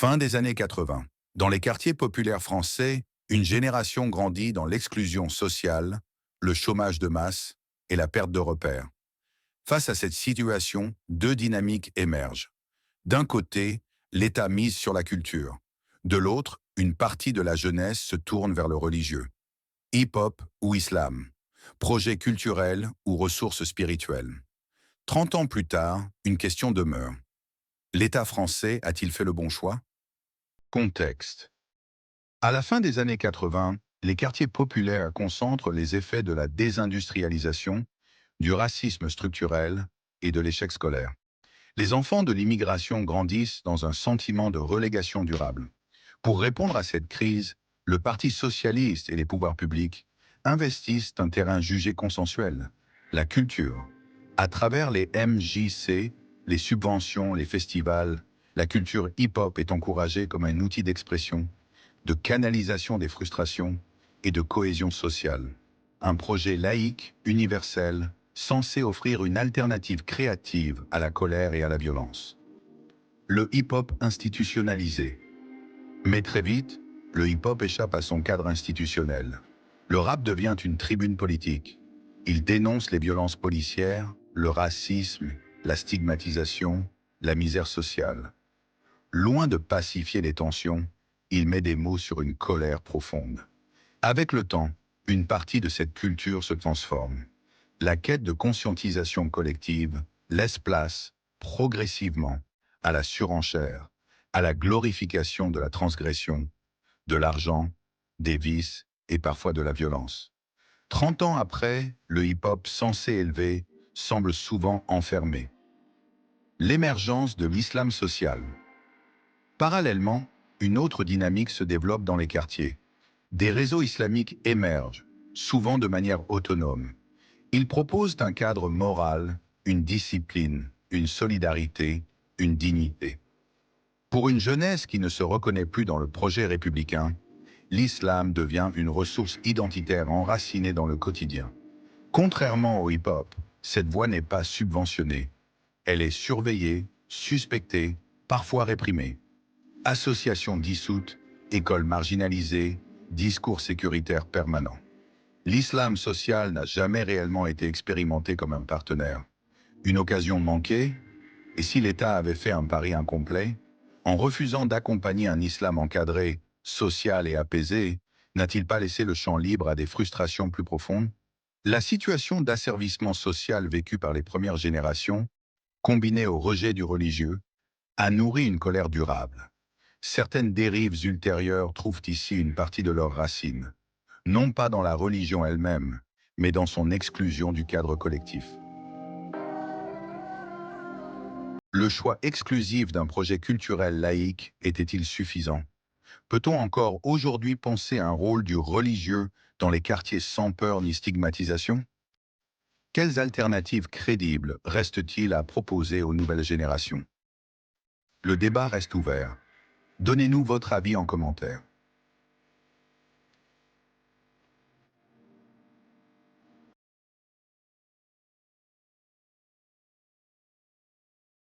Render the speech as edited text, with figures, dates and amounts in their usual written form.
Fin des années 80. Dans les quartiers populaires français, une génération grandit dans l'exclusion sociale, le chômage de masse et la perte de repères. Face à cette situation, deux dynamiques émergent. D'un côté, l'État mise sur la culture. De l'autre, une partie de la jeunesse se tourne vers le religieux. Hip-hop ou islam, projet culturel ou ressources spirituelles. 30 ans plus tard, une question demeure. L'État français a-t-il fait le bon choix? Contexte. À la fin des années 80, les quartiers populaires concentrent les effets de la désindustrialisation, du racisme structurel et de l'échec scolaire. Les enfants de l'immigration grandissent dans un sentiment de relégation durable. Pour répondre à cette crise, le Parti socialiste et les pouvoirs publics investissent un terrain jugé consensuel, la culture. À travers les MJC, les subventions, les festivals, la culture hip-hop est encouragée comme un outil d'expression, de canalisation des frustrations et de cohésion sociale. Un projet laïque, universel, censé offrir une alternative créative à la colère et à la violence. Le hip-hop institutionnalisé. Mais très vite, le hip-hop échappe à son cadre institutionnel. Le rap devient une tribune politique. Il dénonce les violences policières, le racisme, la stigmatisation, la misère sociale. Loin de pacifier les tensions, il met des mots sur une colère profonde. Avec le temps, une partie de cette culture se transforme. La quête de conscientisation collective laisse place, progressivement, à la surenchère, à la glorification de la transgression, de l'argent, des vices et parfois de la violence. 30 ans après, le hip-hop censé élever semble souvent enfermé. L'émergence de l'islam social. Parallèlement, une autre dynamique se développe dans les quartiers. Des réseaux islamiques émergent, souvent de manière autonome. Ils proposent un cadre moral, une discipline, une solidarité, une dignité. Pour une jeunesse qui ne se reconnaît plus dans le projet républicain, l'islam devient une ressource identitaire enracinée dans le quotidien. Contrairement au hip-hop, cette voie n'est pas subventionnée. Elle est surveillée, suspectée, parfois réprimée. Associations dissoutes, écoles marginalisées, discours sécuritaires permanents. L'islam social n'a jamais réellement été expérimenté comme un partenaire. Une occasion manquée, et si l'État avait fait un pari incomplet, en refusant d'accompagner un islam encadré, social et apaisé, n'a-t-il pas laissé le champ libre à des frustrations plus profondes? La situation d'asservissement social vécue par les premières générations, combinée au rejet du religieux, a nourri une colère durable. Certaines dérives ultérieures trouvent ici une partie de leurs racines, non pas dans la religion elle-même, mais dans son exclusion du cadre collectif. Le choix exclusif d'un projet culturel laïque était-il suffisant? Peut-on encore aujourd'hui penser à un rôle du religieux dans les quartiers sans peur ni stigmatisation? Quelles alternatives crédibles restent-ils à proposer aux nouvelles générations? Le débat reste ouvert. Donnez-nous votre avis en commentaire.